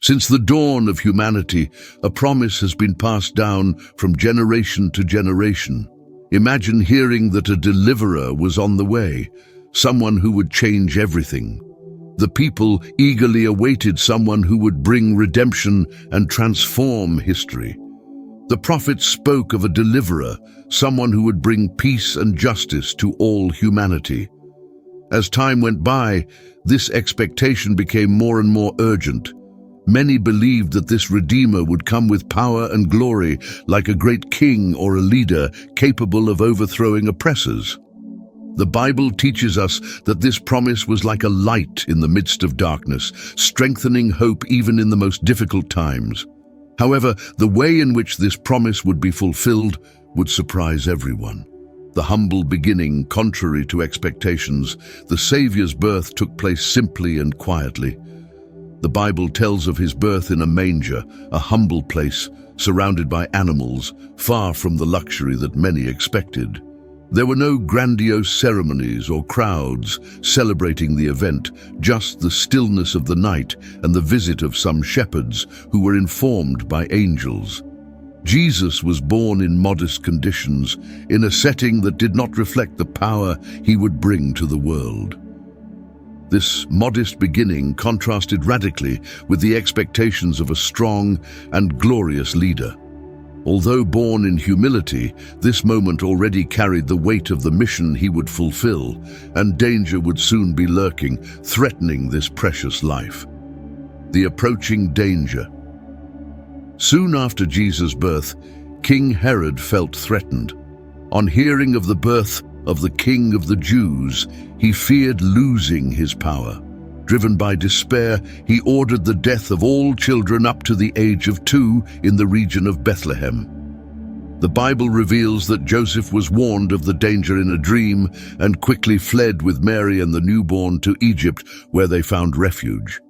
Since the dawn of humanity, a promise has been passed down from generation to generation. Imagine hearing that a deliverer was on the way, someone who would change everything. The people eagerly awaited someone who would bring redemption and transform history. The prophets spoke of a deliverer, someone who would bring peace and justice to all humanity. As time went by, this expectation became more and more urgent. Many believed that this Redeemer would come with power and glory, like a great king or a leader capable of overthrowing oppressors. The Bible teaches us that this promise was like a light in the midst of darkness, strengthening hope even in the most difficult times. However, the way in which this promise would be fulfilled would surprise everyone. The humble beginning, contrary to expectations, the Savior's birth took place simply and quietly. The Bible tells of his birth in a manger, a humble place, surrounded by animals, far from the luxury that many expected. There were no grandiose ceremonies or crowds celebrating the event, just the stillness of the night and the visit of some shepherds who were informed by angels. Jesus was born in modest conditions, in a setting that did not reflect the power he would bring to the world. This modest beginning contrasted radically with the expectations of a strong and glorious leader. Although born in humility, this moment already carried the weight of the mission he would fulfill, and danger would soon be lurking, threatening this precious life. The approaching danger. Soon after Jesus' birth, King Herod felt threatened. On hearing of the birth of the King of the Jews, he feared losing his power. Driven by despair, he ordered the death of all children up to the age of 2 in the region of Bethlehem. The Bible reveals that Joseph was warned of the danger in a dream and quickly fled with Mary and the newborn to Egypt, where they found refuge.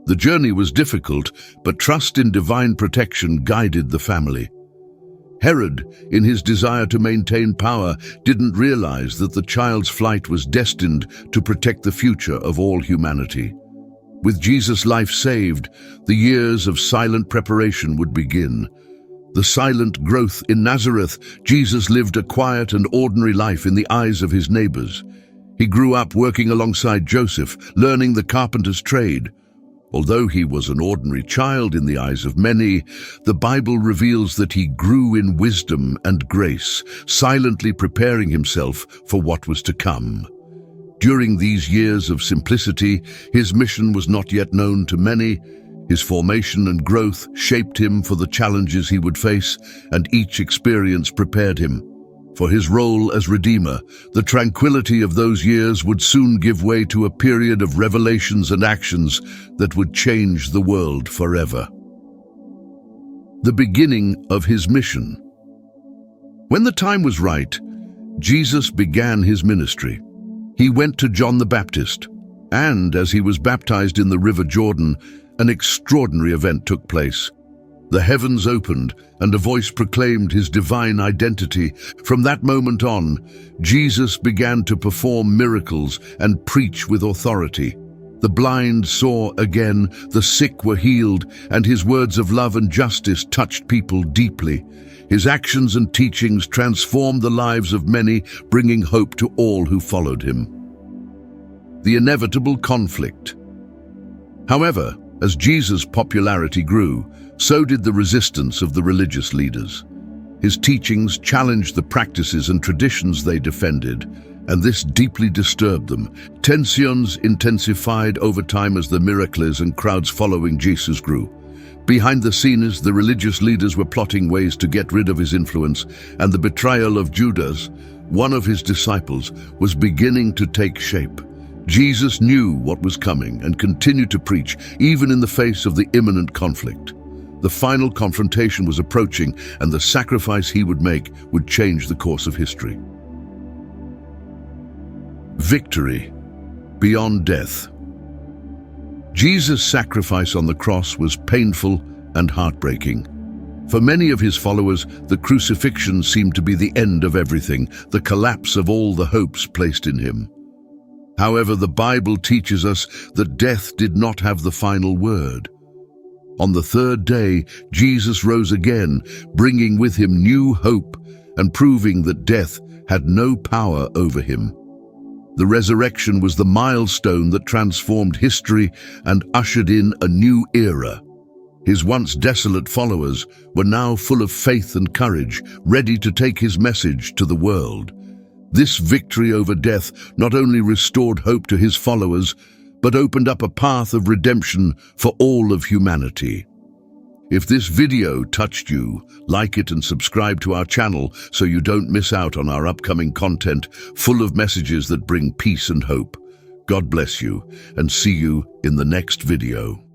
The journey was difficult, but trust in divine protection guided the family. Herod, in his desire to maintain power, didn't realize that the child's flight was destined to protect the future of all humanity. With Jesus' life saved, the years of silent preparation would begin. The silent growth in Nazareth, Jesus lived a quiet and ordinary life in the eyes of his neighbors. He grew up working alongside Joseph, learning the carpenter's trade. Although he was an ordinary child in the eyes of many, the Bible reveals that he grew in wisdom and grace, silently preparing himself for what was to come. During these years of simplicity, his mission was not yet known to many. His formation and growth shaped him for the challenges he would face, and each experience prepared him. For his role as Redeemer, the tranquility of those years would soon give way to a period of revelations and actions that would change the world forever. The beginning of his mission. When the time was right, Jesus began his ministry. He went to John the Baptist, and as he was baptized in the River Jordan, an extraordinary event took place. The heavens opened, and a voice proclaimed his divine identity. From that moment on, Jesus began to perform miracles and preach with authority. The blind saw again, the sick were healed, and his words of love and justice touched people deeply. His actions and teachings transformed the lives of many, bringing hope to all who followed him. The inevitable conflict. However, as Jesus' popularity grew, so did the resistance of the religious leaders. His teachings challenged the practices and traditions they defended, and this deeply disturbed them. Tensions intensified over time as the miracles and crowds following Jesus grew. Behind the scenes, the religious leaders were plotting ways to get rid of his influence, and the betrayal of Judas, one of his disciples, was beginning to take shape. Jesus knew what was coming and continued to preach, even in the face of the imminent conflict. The final confrontation was approaching, and the sacrifice he would make would change the course of history. Victory beyond death. Jesus' sacrifice on the cross was painful and heartbreaking. For many of his followers, the crucifixion seemed to be the end of everything, the collapse of all the hopes placed in him. However, the Bible teaches us that death did not have the final word. On the third day, Jesus rose again, bringing with him new hope and proving that death had no power over him. The resurrection was the milestone that transformed history and ushered in a new era. His once desolate followers were now full of faith and courage, ready to take his message to the world. This victory over death not only restored hope to his followers, but opened up a path of redemption for all of humanity. If this video touched you, like it and subscribe to our channel so you don't miss out on our upcoming content full of messages that bring peace and hope. God bless you, and see you in the next video.